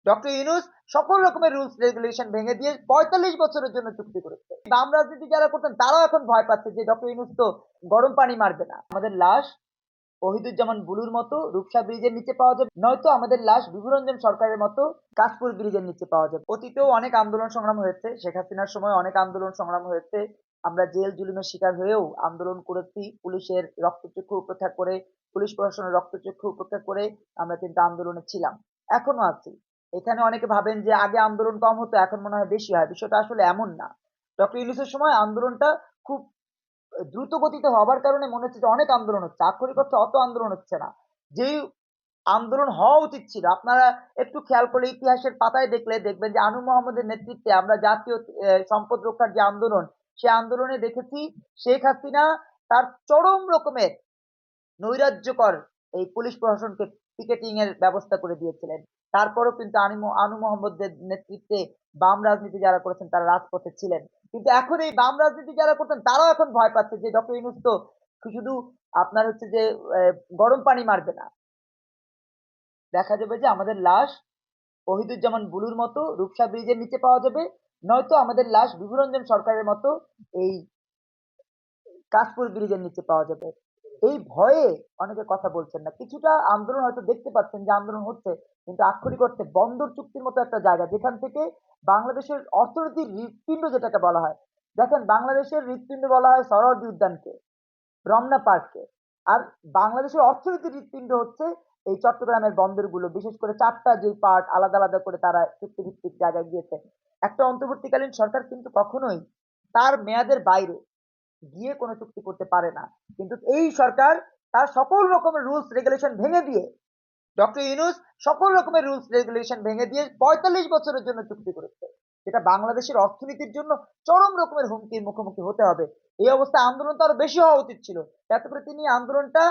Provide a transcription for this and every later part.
Doctor Yunus সকল রকমের rules regulation ভেঙে দিয়ে ৪৫ বছরের জন্য চুক্তি করেছে। বাম রাজনীতি যারা করতেন তারাও এখন ভয় পাচ্ছে যে ডক্টর ইউনূস তো গরম পানি মারবে না। আমাদের লাশ ওহিদুজ্জামান বুলুর মতো রূপসা ব্রিজের নিচে পাওয়া যাবে, নয়তো আমাদের লাশ বিভুরঞ্জন সরকারের মতো কাশপুর ব্রিজের নিচে পাওয়া যাবে। অতীতেও অনেক আন্দোলন সংগ্রাম হয়েছে, শেখ হাসিনার সময় অনেক আন্দোলন সংগ্রাম হয়েছে। আমরা জেল জুলুমের শিকার হয়েও আন্দোলন করেছি, পুলিশের রক্তচক্ষু উপেক্ষা করে, পুলিশ প্রশাসনের রক্তচক্ষু উপেক্ষা করে আমরা কিন্তু আন্দোলনে ছিলাম, এখনো আছি। এখানে অনেকে ভাবেন যে আগে আন্দোলন কম হতো, এখন মনে হয় বেশি হয়। বিষয়টা আসলে এমন না। ডক্টর ইউনূসের সময় আন্দোলনটা খুব দ্রুত গতিতে হবার কারণে মনে হচ্ছে যে অনেক আন্দোলন হচ্ছে, আক্ষরিক অর্থে অত আন্দোলন হচ্ছে না। যেই আন্দোলন হওয়া উচিত ছিল, আপনারা একটু খেয়াল করে ইতিহাসের পাতায় দেখলে দেখবেন যে আনু মোহাম্মদের নেতৃত্বে আমরা জাতীয় সম্পদ রক্ষার যে আন্দোলন, সে আন্দোলনে দেখেছি শেখ হাসিনা তার চরম রকমের নৈরাজ্যকর এই পুলিশ প্রশাসনকে পিকেটিং এর ব্যবস্থা করে দিয়েছিলেন। তারপরও কিন্তু আনু মোহাম্মদের নেতৃত্বে বাম রাজনীতি যারা করেছেন তারা রাজপথে ছিলেন। কিন্তু এখন এই বাম রাজনীতি যারা করতেন তারাও এখন ভয় পাচ্ছে যে ডক্টর ইউনূস তো শুধু আপনার হচ্ছে যে গরম পানি মারবে না। দেখা যাবে যে আমাদের লাশ ওহিদুজ্জামান বুলুর মতো রূপসা ব্রিজের নিচে পাওয়া যাবে, নয়তো আমাদের লাশ বিভুরঞ্জন সরকারের মতো এই কাশপুর ব্রিজের নিচে পাওয়া যাবে। এই ভয়ে অনেকে কথা বলছেন না। কিছুটা আন্দোলন হয়তো দেখতে পাচ্ছেন যে আন্দোলন হচ্ছে, কিন্তু আক্ষরিক অর্থে বন্দর চুক্তির মতো একটা জায়গা যেখান থেকে বাংলাদেশের অর্থনীতির হৃৎপিণ্ড যেটাকে বলা হয়, দেখেন বাংলাদেশের হৃৎপিণ্ড বলা হয় সরোয়ার্দী উদ্যানকে, রমনা পার্ককে। আর বাংলাদেশের অর্থনীতির হৃৎপিণ্ড হচ্ছে এই চট্টগ্রামের বন্দরগুলো, বিশেষ করে ৪টা যে পার্ট আলাদা আলাদা করে তারা চুক্তিভিত্তিক জায়গায় গিয়েছে। একটা অন্তর্বর্তীকালীন সরকার কিন্তু কখনোই তার মেয়াদের বাইরে গিয়ে কোনো চুক্তি করতে পারে না। কিন্তু এই সরকার তার সকল রকমের রুলস রেগুলেশন ভেঙে দিয়ে, ডক্টর ইউনূস সকল রকমের রুলস রেগুলেশন ভেঙে দিয়ে ৪৫ বছরের জন্য চুক্তি করেছে, যেটা বাংলাদেশের অর্থনীতির জন্য চরম রকমের হুমকির মুখোমুখি হতে হবে। এই অবস্থায় আন্দোলন তো আরো বেশি হওয়া উচিত ছিল, যাতে করে তিনি আন্দোলনটা,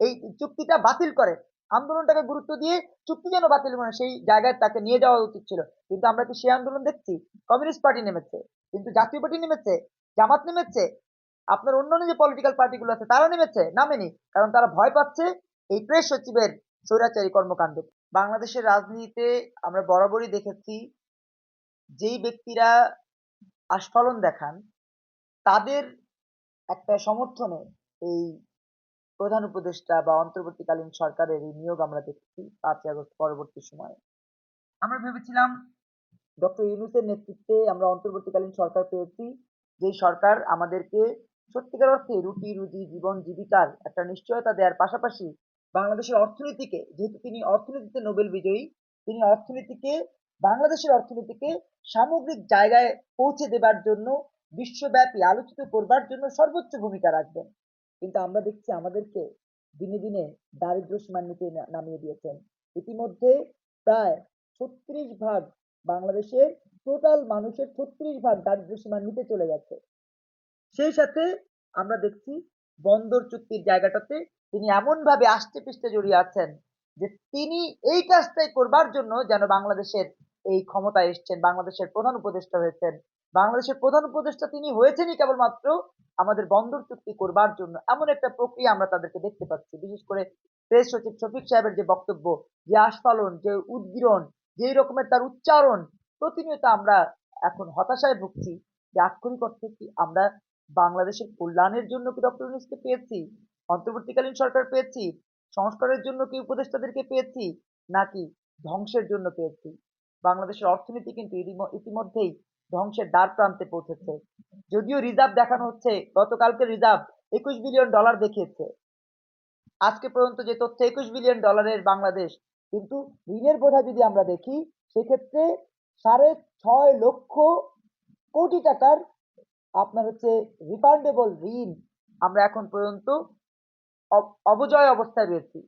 এই চুক্তিটা বাতিল করেন, আন্দোলনটাকে গুরুত্ব দিয়ে চুক্তি যেন বাতিল করেন সেই জায়গায় তাকে নিয়ে যাওয়া উচিত ছিল। কিন্তু আমরা কি সেই আন্দোলন দেখছি? কমিউনিস্ট পার্টি নেমেছে, কিন্তু জাতীয় পার্টি নেমেছে, জামাত নেমেছে, আপনার অন্যান্য যে পলিটিক্যাল পার্টিগুলো আছে তারা নেমেছে? নামেনি, কারণ তারা ভয় পাচ্ছে এই প্রেস সচিবের স্বৈরাচারী কর্মকাণ্ড। বাংলাদেশের রাজনীতিতে আমরা বরাবরই দেখেছি যেই ব্যক্তিরা আস্ফালন দেখান তাদের একটা সমর্থনে এই প্রধান উপদেষ্টা বা অন্তর্বর্তীকালীন সরকারের এই নিয়োগ আমরা দেখেছি ৫ই আগস্ট পরবর্তী সময়ে। আমরা ভেবেছিলাম ডক্টর ইউনূসের নেতৃত্বে আমরা অন্তর্বর্তীকালীন সরকার পেয়েছি, যেই সরকার আমাদেরকে সত্যিকার অর্থে রুটি রুজি জীবন জীবিকার একটা নিশ্চয়তা দেওয়ার পাশাপাশি বাংলাদেশের অর্থনীতিকে, যেহেতু তিনি অর্থনীতিতে নোবেল বিজয়ী, তিনি অর্থনীতিকে, বাংলাদেশের অর্থনীতিকে সামগ্রিক জায়গায় পৌঁছে দেবার জন্য, বিশ্বব্যাপী আলোচিত করবার জন্য সর্বোচ্চ ভূমিকা রাখবেন। কিন্তু আমরা দেখছি আমাদেরকে দিনে দিনে দারিদ্র সীমার নিচে নামিয়ে দিয়েছেন। ইতিমধ্যে প্রায় ৩৬ ভাগ বাংলাদেশের টোটাল মানুষের ৩৬ ভাগ দারিদ্র সীমার নিচে চলে গেছে। সেই সাথে আমরা দেখছি বন্দর চুক্তির জায়গাটাতে তিনি এমন ভাবে আষ্টে পৃষ্ঠে জড়িয়ে আছেন যে তিনি এই কাজটাই করবার জন্য যেন বাংলাদেশের এই ক্ষমতায় এসছেন, বাংলাদেশের প্রধান উপদেষ্টা হয়েছেন। বাংলাদেশের প্রধান উপদেষ্টা তিনি হয়েছেনই কেবলমাত্র আমাদের বন্দর চুক্তি করবার জন্য। এমন একটা প্রক্রিয়া আমরা তাদেরকে দেখতে পাচ্ছি। বিশেষ করে প্রেস সচিব শফিক সাহেবের যে বক্তব্য, যে আস্ফালন, যে উদ্গীরণ, যেই রকমের তার উচ্চারণ, প্রতিনিয়ত আমরা এখন হতাশায় ভুগছি যে আক্ষরিক অর্থে কি আমরা বাংলাদেশের কল্যাণের জন্য কি ডক্টর ইউনূসকে পেয়েছি, অন্তর্বর্তীকালীন সরকার পেয়েছি, সংস্কারের জন্য কি উপদেষ্টাদেরকে পেয়েছি, নাকি ধ্বংসের জন্য পেয়েছি? বাংলাদেশের অর্থনীতি কিন্তু ইতিমধ্যেই ধ্বংসের দ্বার প্রান্তে পৌঁছেছে। যদিও রিজার্ভ দেখানো হচ্ছে, গতকালকে রিজার্ভ $21 বিলিয়ন দেখিয়েছে, আজকে পর্যন্ত যে তথ্য $21 বিলিয়ন বাংলাদেশ, কিন্তু ঋণের বোঝা যদি আমরা দেখি সেক্ষেত্রে ৬.৫ লক্ষ কোটি টাকার আপনার হচ্ছে রিফান্ডেবল ঋণ আমরা এখন পর্যন্ত অবজয় অবস্থায় রয়েছি।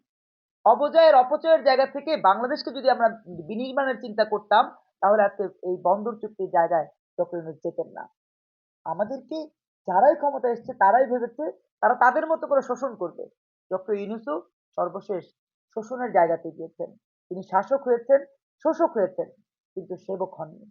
অবজয়ের অপচয়ের জায়গা থেকে বাংলাদেশকে যদি আমরা বিনির্মাণের চিন্তা করতাম, তাহলে আজকে এই বন্দর চুক্তির জায়গায় ডক্টর ইউনূস যেতেন না। আমাদেরকে যারাই ক্ষমতা এসছে তারাই ভেবেছে তারা তাদের মতো করে শোষণ করবে। ডক্টর ইউনূসও সর্বশেষ শোষণের জায়গাতে গিয়েছেন। তিনি শাসক হয়েছেন, শোষক হয়েছেন, কিন্তু সেবক হননি।